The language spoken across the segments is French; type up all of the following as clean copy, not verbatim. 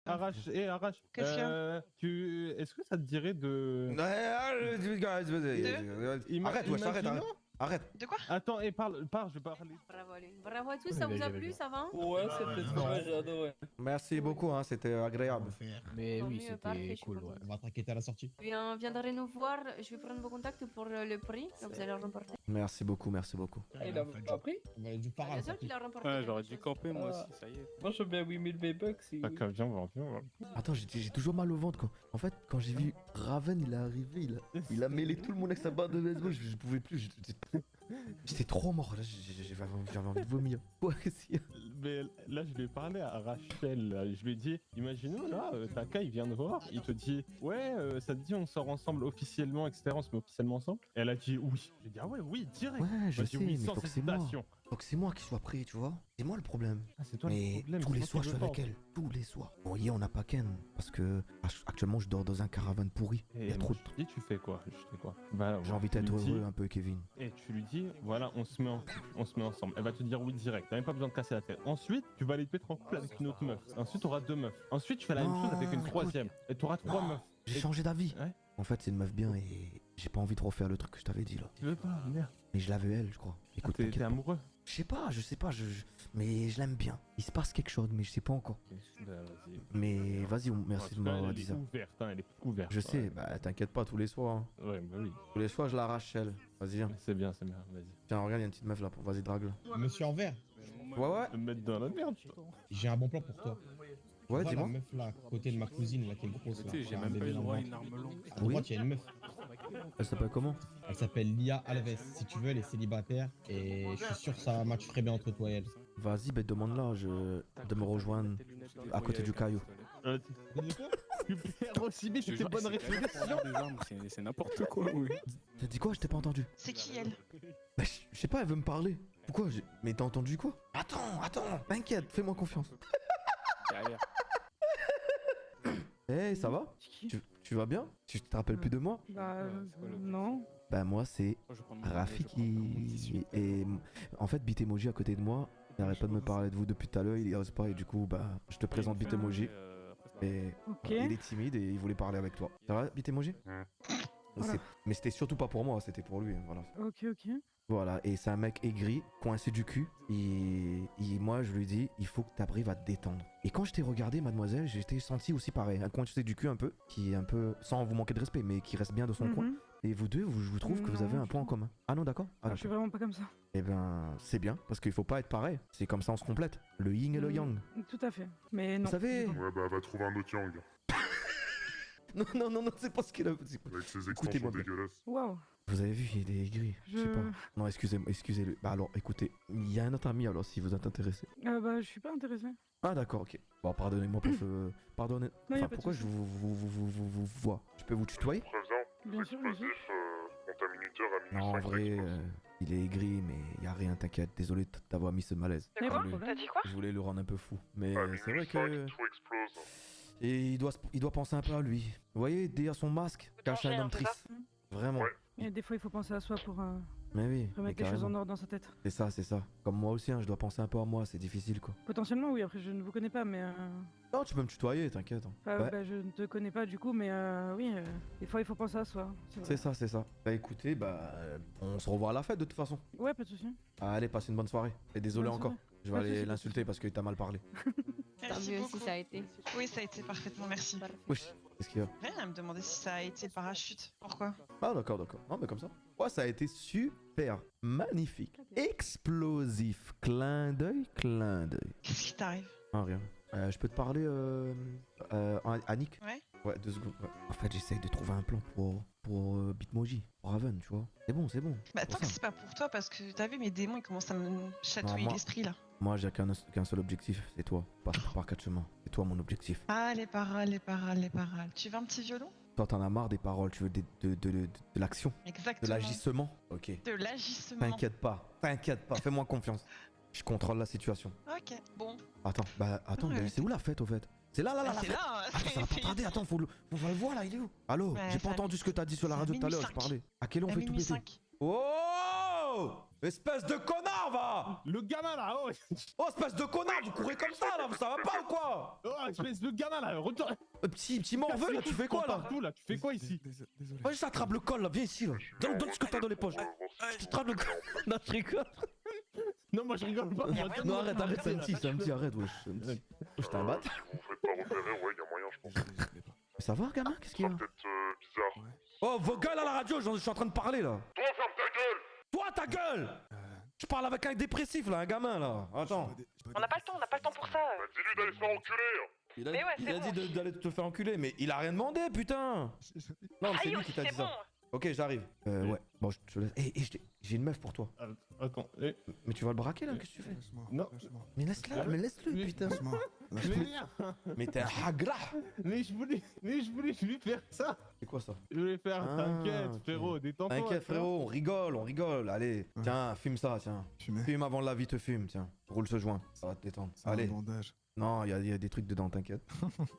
Arrache, Qu'est-ce qu'il y a est-ce que ça te dirait de... Arrête, wesh, arrête. De quoi? Attends, et parle, je vais parler. Bravo à tous, ça vous a plu, ça va? Ouais, c'était trop bien, j'ai adoré. Merci beaucoup, hein, c'était agréable. Mais Tant oui, mieux, parfait, je c'était suis cool, contente. ouais. On va t'inquiéter à la sortie. Viendrez nous voir, je vais prendre vos contacts pour le prix que vous allez remporter. Merci beaucoup, merci beaucoup. Il a pas pris? On va aller du Bien paral. sûr qu'il a remporté. Ouais, j'aurais quelque dû chose. camper moi aussi, ça y est. Moi, je veux bien 8000 V-Bucks. D'accord, viens voir. Attends, j'ai toujours mal au ventre quand. En fait, quand j'ai vu Raven, il est arrivé, il a mêlé tout le monde avec sa barre de baseball, je pouvais plus, j'étais trop mort, là, j'avais envie de vomir. Ouais, si. Mais là, je lui ai parlé à Rachel, là, je lui ai dit, imaginons là, Taka, il vient de voir, il te dit, ouais, ça te dit, on sort ensemble officiellement, etc., on se met officiellement ensemble. Et elle a dit oui. J'ai dit, ah ouais, oui, direct. Ouais, je Bah, sais, j'ai dit oui, mais sans faut que c'est moi. hésitation. Faut que c'est moi qui sois prêt, tu vois. C'est moi le problème. Ah, c'est toi le Mais problème. tous c'est les moi soirs, qui je suis veux avec pas. elle. Tous les soirs. Bon, hier, on n'a pas Ken. Parce que actuellement, je dors dans un caravane pourri. Il y Et a moi, trop je te dis, tu fais quoi? Je fais quoi? Bah, J'ai envie tu d'être lui dis- heureux un peu, Kevin. Et tu lui dis, voilà, on se met ensemble. Elle va te dire oui direct. T'as même pas besoin de casser la tête. Ensuite, tu vas aller te mettre en couple avec une autre meuf. Ensuite, tu auras deux meufs. Ensuite, tu fais la même Non, chose avec une écoute. troisième. Et tu auras trois Non. meufs. J'ai Et- changé d'avis. Ouais. En fait, c'est une meuf bien et j'ai pas envie de refaire le truc que je t'avais dit là. Tu veux pas, merde. Mais je la veux elle, je crois. Écoute, T'es t'inquiète pas. amoureux. Je sais pas, mais je l'aime bien. Il se passe quelque chose, mais je sais pas encore. Bah, vas-y. Mais vas-y, merci de m'avoir dit ça. Elle est ouverte, hein, elle est couverte. Je sais, bah t'inquiète pas, tous les soirs. Hein. Ouais, bah oui. Tous les soirs, je la Rachel. Vas-y, viens. C'est bien, vas-y. Tiens, regarde, il y a une petite meuf là. Vas-y, drague-la. Monsieur en vert, Ouais. Me mettre dans la merde. j'ai un bon plan pour toi. Ouais, Tu vois la dis-moi. meuf là, à côté de ma cousine, là, qui est grosse. Là, Tu sais, j'ai un même pas bébé eu le dans droit à le une ventre. arme longue. À droite, il y a une meuf. Elle s'appelle comment? Elle s'appelle Lia Alves. Si tu veux, elle est célibataire. Et je suis sûr que ça match très bien entre toi et elle. Vas-y, bah demande-la de me rejoindre à côté du caillou. Super aussi, mais c'était bonne réflexion. Des armes, c'est n'importe quoi, oui. T'as dit quoi? Je t'ai pas entendu. C'est qui elle? Bah, je sais pas, elle veut me parler. Pourquoi? Mais t'as entendu quoi? Attends, t'inquiète, fais-moi confiance. Derrière. Hey, ça va? Tu vas bien? Tu te rappelles plus de moi? Bah, non. Bah, moi, c'est Je vais prendre mon- Rafiki. Et en fait, Bitemoji à côté de moi, il arrête pas de me parler de vous depuis tout à l'heure, il ose pas, et du coup, bah, je te présente Bitemoji. Et Ok. il est timide et il voulait parler avec toi. Ça va, Bitemoji? Voilà. Mais c'était surtout pas pour moi, c'était pour lui, voilà. Ok. Voilà, et c'est un mec aigri, coincé du cul. Et moi, je lui dis, il faut que t'arrives à te détendre. Et quand je t'ai regardé, mademoiselle, j'étais senti aussi pareil. Un coincé du cul un peu, qui est un peu, sans vous manquer de respect, mais qui reste bien dans son coin. Et vous deux, je vous trouve que vous Non, avez un point en commun. Ah non, d'accord? Ah, Je suis d'accord. vraiment pas comme ça. Eh ben, c'est bien, parce qu'il faut pas être pareil. C'est comme ça, on se complète. Le yin et le yang. Tout à fait. Mais non. Vous savez... Ouais, bah, va trouver un autre yang. Non, c'est pas ce qu'il a... Avec ses Écoutez-moi extensions bien. dégueulasses. Waouh. Vous avez vu, il est aigri. Je sais Je- pas. Non, excusez-le. Bah alors, écoutez, il y a un autre ami alors, si vous êtes intéressé. Bah, je suis pas intéressé. Ah d'accord, ok. Bon, pardonnez-moi pour ce... Pardonnez... Non, y a Enfin, pas de pourquoi je souci. vous vois? Je peux vous tutoyer? Préviens, Bien sûr, bien sûr. explosif, compte à minuteur à Non, en minus 5 vrai, explose. il est aigri, mais y a rien, t'inquiète. Désolé de t'avoir mis ce malaise. Mais Quoi? bon, T'as dit quoi? Je voulais le rendre un peu fou. Mais À c'est vrai minus 5, que... tout explose. Et il doit penser un peu à lui. Vous voyez, derrière son masque, cache un homme c'est ça triste. Vraiment. Ouais. Et des fois, il faut penser à soi pour Mais oui, mais remettre les choses carrément. en ordre dans sa tête. C'est ça. Comme moi aussi, hein, je dois penser un peu à moi, c'est difficile quoi. Potentiellement, oui. Après, je ne vous connais pas, mais. Non, tu peux me tutoyer, t'inquiète. Hein. Enfin, Ouais. bah, je ne te connais pas du coup, mais oui. Des fois, il faut penser à soi. vrai. C'est ça. Bah écoutez, on se revoit à la fête de toute façon. Ouais, pas de soucis. Allez, passe une bonne soirée. Et désolé Bonne encore. soirée. Je vais Pas de aller soucis, l'insulter parce qu'il t'a mal parlé. Tant Merci mieux beaucoup. si ça a été. Oui, ça a été parfaitement, merci. Parfait. Wesh, qu'est-ce qu'il y a? Rien à me demander si ça a été le parachute. Pourquoi? Ah d'accord. Non mais comme ça. Ouais, ça a été super, magnifique, explosif. Clin d'œil. Qu'est-ce qui t'arrive? Ah rien. Je peux te parler à Nick? Ouais. Ouais, 2 secondes. Ouais. En fait, j'essaye de trouver un plan pour Bitmoji, pour Raven, tu vois. C'est bon. Bah, Pour tant que ça. c'est pas pour toi, parce que t'as vu, mes démons, ils commencent à me chatouiller moi- l'esprit là. Moi, j'ai qu'un seul objectif, c'est toi. Par 4 chemins. C'est toi mon objectif. Ah, les paroles. Tu veux un petit violon? Toi, t'en as marre des paroles, tu veux de l'action, de Exactement. l'agissement. Ok. De l'agissement. T'inquiète pas, fais-moi confiance. Je contrôle la situation. Ok, bon. Attends, Ouais. mais c'est où la fête au fait? C'est là, Ah, la c'est fête. là. Attends, ça va pas tarder, attends, faut le voir là, il est où? Allô, Ouais, j'ai pas ça- entendu ce que t'as dit sur la c'est à radio tout à l'heure, je minuit parlais. À quelle heure on À fait tout minuit péter? 5. Oh! Espèce de connard, va! Le gamin là, oh, Oh, espèce de connard, vous courez comme ça, là, ça va pas ou quoi? oh espèce de gamin là, retourne. Petit morveux, là, tu fais quoi, là? Partout là, tu fais quoi ici? Désolé. Vas-y, ça attrape le col, là, viens ici, là. Donne ce que t'as dans les poches. Tu attrapes le col. Non, je rigole. Non, moi je rigole pas. Non, arrête, c'est un petit, arrête, wesh. Wesh, t'es un bat. Si vous vous faites pas repérer, ouais, y a moyen, je pense. Mais ça va, gamin? Qu'est-ce qu'il y a? Peut-être bizarre. Oh, vos gueules à la radio, je suis en train de parler, là. Toi, ferme ta gueule! Toi, ta gueule! Je parle avec un dépressif, là, un gamin, là. Attends. On n'a pas le temps pour ça. Bah, dis-lui d'aller se faire enculer! Il a, Mais ouais, il c'est a bon. dit d'aller te faire enculer, mais il a rien demandé, putain! Non, mais c'est lui qui t'a dit ça. Ok, j'arrive. Ouais. Bon, je te laisse. J'ai une meuf pour toi. Attends, Mais tu vas le braquer, là? Qu'est-ce que tu fais? non. Mais laisse-le, putain. Mais t'es un hagra. Mais je voulais lui faire ça. C'est quoi ça? Je voulais faire, Ah, t'inquiète, ok. frérot, détends-toi. T'inquiète, tu vois. frérot, on rigole. Allez, tiens, fume ça, tiens. Fume avant la vie te fume, tiens. Roule ce joint, ça va te détendre. Allez. Non, il y a des trucs dedans, t'inquiète.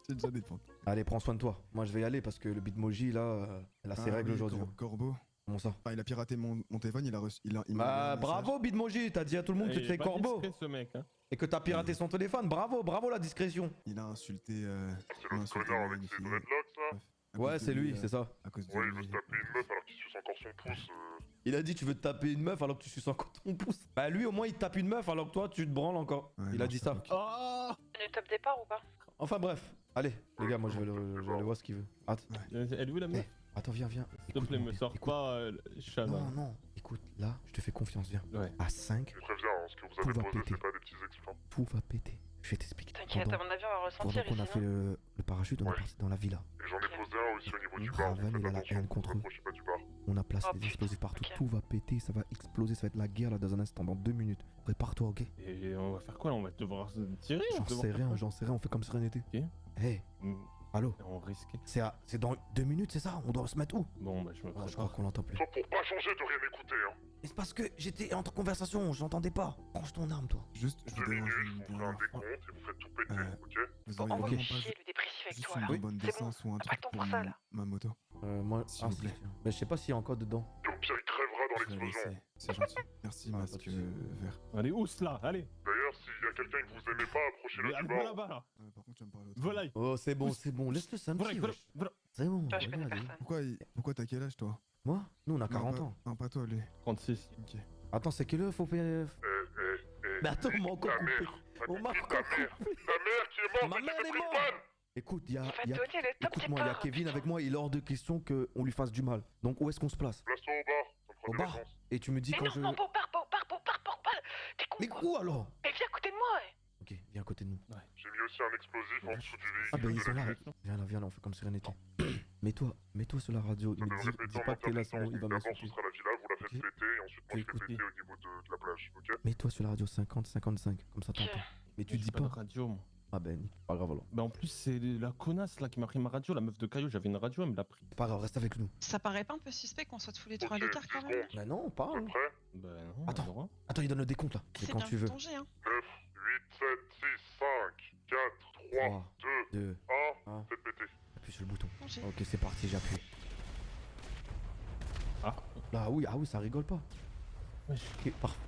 C'est déjà des pentes. Allez, prends soin de toi. Moi, je vais y aller parce que le Bitmoji, là, elle a ses règles aujourd'hui. Corbeau. Comment ça? Ah, il a piraté mon téléphone, il a reçu. Il m'a Bah, envoyé un bravo, Bitmoji, t'as dit à tout le monde que Il est t'es pas corbeau. discret, ce mec, hein. Et que t'as piraté son téléphone. Bravo la discrétion. message. Il a insulté. C'est le connard avec ses dreadlocks, là? Ouais, c'est lui, c'est ça. À cause de Ouais, il veut lui. se taper une meuf alors qu'il suce encore son pouce. Il a dit tu veux te taper une meuf alors que tu suces encore ton pouce. Bah lui au moins il te tape une meuf alors que toi tu te branles encore. Ouais, Il non, a dit je ça. sais Oh Le top départ ou pas? Enfin bref. Allez les gars moi je vais aller voir ce qu'il veut. Attends, Elle est où la meuf? attends viens. S'il te Écoute, plaît, mon me père, sors écoute. pas, Shana. Non. Écoute, là je te fais confiance, viens. Ouais. À 5, Je préviens, hein, ce que vous Tout avez va posé, péter. c'est pas des petits exploits. tout va péter. Je vais t'expliquer. T'inquiète, à mon avis, on va Pendant ressentir qu'on a ici, fait non le parachute, on est Ouais. parti dans la villa. Et j'en ai posé un aussi au niveau du bar. Raven, donc il a faites la attention, haine contre ne eux. vous approchez pas du bar. On a placé Oh, des putain, explosifs partout. ok. Tout va péter, ça va exploser, ça va être la guerre là dans un instant, dans 2 minutes. Prépare-toi, ok? Et on va faire quoi là? On va devoir se tirer? on va J'en devoir sais faire rien, on fait comme sérénité. Ok. Hey, quoi? allô? On risque. C'est dans 2 minutes, c'est ça? On doit se mettre où? Bon, bah, je me Ah, je crois prépare. qu'on l'entend plus. Toi, pour pas changer de rien écouter, hein. Mais c'est parce que j'étais entre conversation, j'entendais pas. Range ton arme, toi. Juste, je 2 vous minutes, dérange je une vous fais un dernière fois. décompte et vous faites tout péter, Ouais. ok? Vous On auriez va vraiment chier pas le dépressif avec juste toi là. une bonne C'est bon. d'essence ou un Pas truc le temps pour pour ça, là. ma moto. Moi, S'il vous plaît. si. Mais je sais pas s'il y a encore dedans. Et au pire, il crèvera dans Je vais l'explosion. laisser. C'est gentil. Merci, Ah, masque pas de soucis. vert. Allez, ousse là, allez. D'ailleurs, s'il y a quelqu'un que vous aimez pas, approchez-le Mais du va bar. là-bas là. Par contre, tu vas me parler autre. Volaille. Oh, c'est bon, laisse-le, c'est un Volaille, petit. voilà, wesh. voilà. C'est bon, Toi, je connais regarde. personne. Pourquoi t'as quel âge, toi? Moi? Nous, on a 40 Non, ans. pas- Non, pas toi, lui. 36. Ok. Attends, c'est quelle heure faut faire. Mais attends, on m'a encore ta coupé. mère. T'as On m'a compris, encore ta mère. coupé. Ta mère qui est morte Ma et qui mère s'est est pris une morte. balle. Écoute, Il va te donner le top Écoute-moi, il y a départ. Kevin avec moi, il est hors de question qu'on lui fasse du mal. Donc où est-ce qu'on se place? Place-toi au bar. Ça me Au fera des bar? vacances. Et tu me dis Mais quand non, je. non, pas. T'es con Mais quoi? où alors? Mais viens à côté de moi, ouais. Ok, viens à côté de nous. J'ai mis aussi un explosif en dessous du véhicule. Ah bah ils de sont la là. fête. Viens là, on fait comme sérénité. Mets-toi sur la radio. Ça Il me devrait dit péter en pas que t'es là, intermittence. sinon il va D'abord, ce m'insulter. sera la villa, vous la faites Ok. péter, et ensuite, moi, je fais Écoutez. péter au niveau de la plage, ok? Mets-toi sur la radio 50-55, comme ça t'entends. Mais tu J'ai dis pas de pas. radio, moi. Ah ben, pas grave alors. Bah, en plus, c'est la connasse là qui m'a pris ma radio, la meuf de Caillou. J'avais une radio, elle me l'a pris. Pas grave, reste avec nous. Ça paraît pas un peu suspect qu'on soit tous les trois à Ok, l'écart quand 10 même? secondes. Mais non, on Vous parle. êtes prêts? Bah, non, Attends. on a le droit. Attends, il donne le décompte là. C'est C'est quand bien tu veux. danger, hein. 9, 8, 7, 6, 5, 4, 3, 3, 2, 2, 1. un. Faites péter. appuie sur le bouton. Danger. Ok, c'est parti, j'appuie. Ah. Ah oui, ça rigole pas. Wesh. Ok, parfait.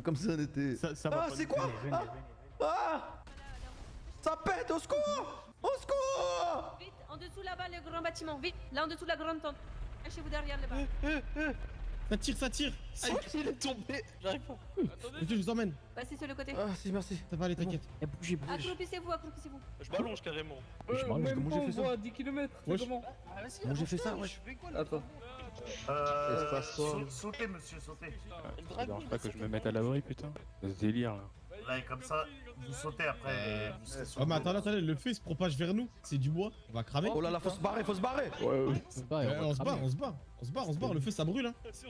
Comme ça on était. Ça va Ah, pas c'est nous quoi? faire. Ah! Ça pète, au secours! Au secours! Vite, en dessous là-bas, le grand bâtiment. Vite, là en dessous de la grande tente. Cachez-vous derrière le bar. Ça tire. Il est tombé. J'arrive pas. Attendez. Je vous emmène. Passez sur le côté. Ah, si, merci. Ça va aller, t'inquiète. Bougez. Accroupissez-vous. Je m'allonge carrément. Je m'enlève, comment j'ai fait ça? à 10 km. Wesh. Comment j'ai fait ça, wesh? Attends. Sautez, monsieur, sautez. Ça dérange pas que je me mette à l'abri, putain. Ce délire là. Là, et comme ça, vous sautez après. Vous serez Oh, mais attendez, le feu il se propage vers nous. C'est du bois. On va cramer. Oh là là, faut se barrer, faut se barrer! On se barre. Le feu ça brûle, hein. Le feu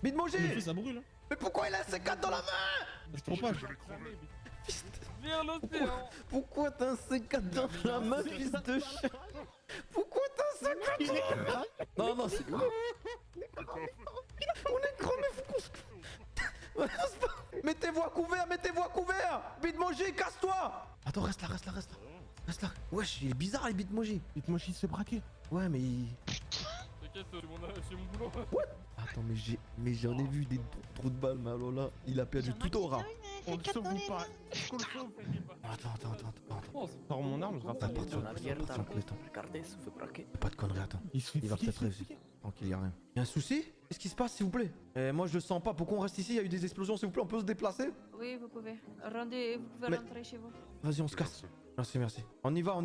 Bitmoji! ça brûle, hein. Mais pourquoi il a un C4 dans la main? Il se propage. Viens l'océan. Pourquoi t'as un C4 dans la main, fils de chien? Pourquoi t'as un C4 dans la main? Non, c'est quoi? On est cramé, faut qu'on se... Mettez-vous à couvert! Bitmoji, casse-toi! Attends, reste là. Wesh, il est bizarre, les Bitmoji. Bitmoji se fait braquer. Ouais, mais il... T'inquiète, c'est mon boulot. Attends, Attends, mais j'en ai vu des trous de balles, mais alors là, il a perdu tout aura. On le sauve ou pas? Est-ce qu'on le sauve? Attends. Sors mon arme, je rappelle. Pas de conneries, attends. Il se fait Il va fliquer, peut-être réussir. Tranquille, y'a rien. Y'a un souci? Qu'est-ce qui se passe, s'il vous plaît? Moi, je le sens pas. Pourquoi on reste ici? Il y a eu des explosions, s'il vous plaît, on peut se déplacer? Oui, vous pouvez. Vous pouvez Mais- rentrer chez vous. Vas-y, on se casse. Merci. On y va.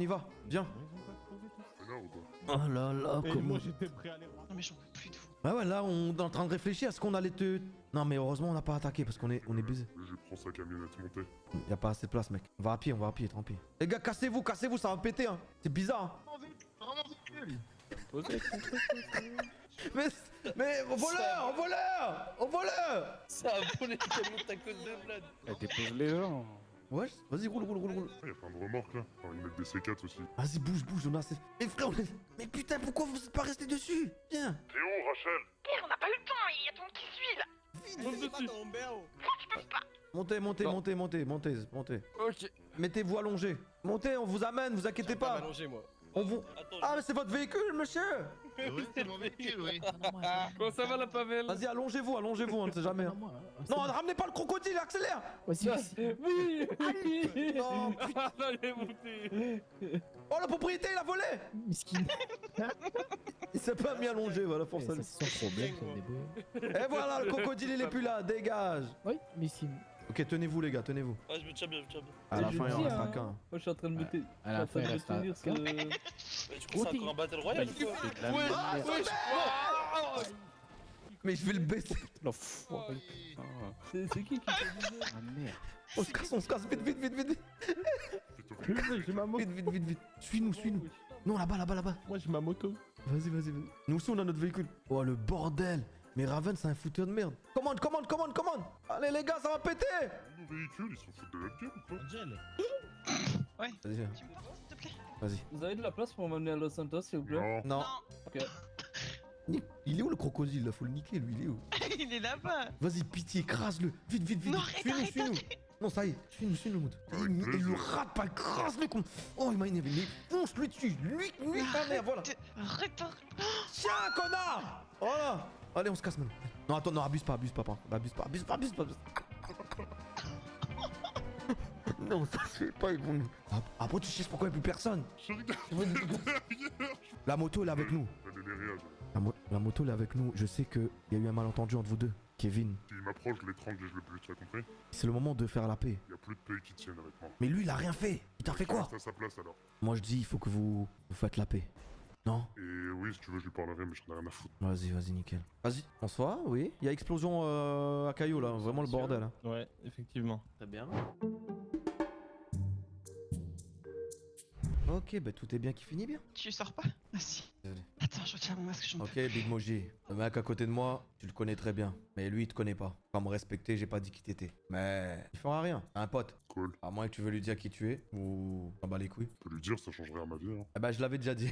Viens. C'est là ou pas? Oh là là, Et comment... moi j'étais prêt à les voir. Non mais j'en peux plus de vous. Ouais, là, on est en train de réfléchir. Est-ce qu'on allait te... Non, mais heureusement, on n'a pas attaqué parce qu'on est baisé. Je prends sa camionnette montée. Y'a pas assez de place, mec. On va à pied, tant pis. Les gars, cassez-vous, ça va péter, hein. C'est bizarre, hein. Posez ton truc, Mais, au voleur! Ça a volé tellement ta côte de bled. dépose les gens. Ouais, vas-y, roule. Ah, y'a plein de remorques là. Enfin, ils mettent des C4 aussi. Vas-y, bouge, on a assez... Mais frère, mais putain, pourquoi vous êtes pas restés dessus? Viens. T'es où, Rachel? Pire, on n'a pas eu le temps, il y a tout le monde qui suit là. Montez. Ok. Mettez-vous allongé. Montez, on vous amène, vous inquiétez pas. moi. On vous... Attends, Ah, mais c'est votre véhicule, monsieur. Oui, c'est mon véhicule, oui. comment ça va la Pavel? Vas-y, allongez-vous, on ne sait jamais. hein. Non, ramenez pas le crocodile, accélère. Oui. Non, putain. Non, il est monté. Oh, le propriétaire, il a volé. Il s'est pas mis allongé, voilà, pour ça. Et voilà, le crocodile, il est plus là, dégage. Oui, mais si. Ok, tenez-vous, les gars, tenez-vous. Ah, je me tiens bien. À la je fin, il en dis, restera hein. qu'un. Moi, je suis en train de me tenir. À la fin, il restera Mais du coup, c'est encore un battle royale ou quoi? C'est de la merde. Mais je vais le baisser. L'enfoiré. C'est qui te disait? Ah merde. On se casse, vite. J'ai ma moto. Vite. Suis-nous. Non, là-bas. Moi j'ai ma moto. Vas-y. Nous aussi, on a notre véhicule. Oh, le bordel. Mais Raven, c'est un fouteur de merde. Commande. Allez, les gars, ça va péter. Nos véhicules, ils sont foutus de notre gueule ou quoi? Angel. Vas-y, viens. Tu me portes, s'il te plaît? Vas-y. Vous avez de la place pour m'amener à Los Santos, s'il vous plaît? Non. Non. Ok. Il est où le crocodile là? Faut le niquer, lui, il est où? Il est là-bas. Vas-y, pitié, écrase-le. Vite. Non, arrête. Suis-nous. Non, ça y est, suis-nous, Mout. Il le rate pas, écrase-le con. Oh, il m'a énervé. Mais fonce lui dessus. Lui, ta mère, voilà. Arrête. Tiens, connard. Voilà. Allez, on se casse maintenant. Non, attends, abuse pas, papa. Abuse pas. Non, ça se fait pas, ils vont nous... Après, tu sais pourquoi il n'y a plus personne. Je regarde derrière. La moto, elle est avec nous. Elle est derrière. La moto, elle est avec nous. Je sais qu'il y a eu un malentendu entre vous deux. Kevin, S'il m'approche, je l'étrangle et je le bute, tu as compris? c'est le moment de faire la paix. Y a plus de pays qui tiennent avec moi. Mais lui, il a rien fait. Il t'a fait quoi? Reste à sa place alors. Moi, je dis, il faut que vous faites la paix. Non? Et oui, si tu veux, je lui parlerai, mais j'en ai rien à foutre. Vas-y, nickel. Vas-y, François, oui. Il y a explosion à Caillou là, vraiment le bordel. Hein. Ouais, effectivement. Très bien. Ok, bah tout est bien qui finit bien. Tu sors pas? Ah si. Désolé. Attends, je retire mon masque, j'en peux Ok, plus. Big Moji, le mec à côté de moi, tu le connais très bien. Mais lui, il te connaît pas. Pas me respecter, j'ai pas dit qui t'étais. Mais il fera rien, c'est un pote. Cool. À moins que tu veux lui dire qui tu es, ou t'en bats les couilles. Je peux lui dire, ça changerait à ma vie, hein. Eh bah, je l'avais déjà dit.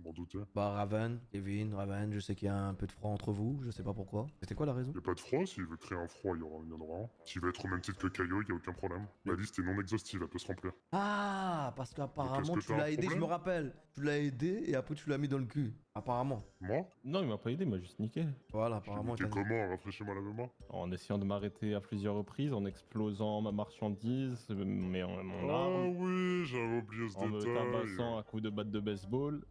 M'en doutais. Bah, Raven, je sais qu'il y a un peu de froid entre vous, je sais pas pourquoi. C'était quoi la raison? Y a pas de froid, s'il veut créer un froid, il y en aura un. S'il veut être au même titre que Caillou, y a aucun problème. La liste est non exhaustive, elle peut se remplir. Ah, parce Donc, qu'apparemment est-ce que tu t'as un l'as aidé, je problème me rappelle. Tu l'as aidé et après tu l'as mis dans le cul. Apparemment. Moi? Non, il m'a pas aidé, il m'a juste niqué. Voilà, J'ai apparemment. niqué il t'a dit. comment? Rafraîchis-moi la mémoire. En essayant de m'arrêter à plusieurs reprises, en explosant ma marchandise, mon Ah arme, oui, j'avais oublié ce en me tabassant détail. à coups de batte de baseball.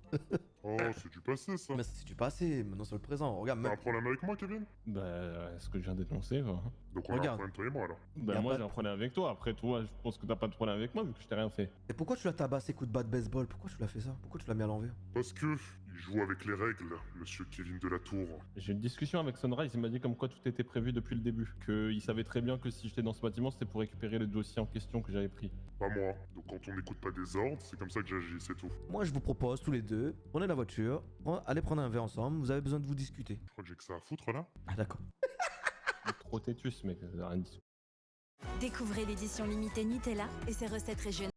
Oh, c'est du passé, ça. Mais c'est du passé, maintenant c'est le présent. Regarde, T'as un même. problème avec moi, Kevin? Bah, ce que je viens d'énoncer, quoi. Donc on a un Regarde. problème, toi et moi, alors. Bah, Y a moi pas j'ai de- un problème avec toi. Après, toi, je pense que t'as pas de problème avec moi vu que je t'ai rien fait. Et pourquoi tu l'as tabassé coup de batte de baseball? Pourquoi tu l'as fait ça? Pourquoi tu l'as mis à l'envers? Parce que il joue avec les règles, monsieur Kevin de la Tour. J'ai eu une discussion avec Sunrise, il m'a dit comme quoi tout était prévu depuis le début. Qu'il savait très bien que si j'étais dans ce bâtiment, c'était pour récupérer le dossier en question que j'avais pris. Pas moi. Donc quand on n'écoute pas des ordres, c'est comme ça que j'agis, c'est tout. Moi je vous propose tous les deux, prenez la voiture, allez prendre un verre ensemble, vous avez besoin de vous discuter. Je crois que j'ai que ça à foutre, là. Ah d'accord. Trop têtus, mec, rien dit. Découvrez l'édition limitée Nutella et ses recettes régionales.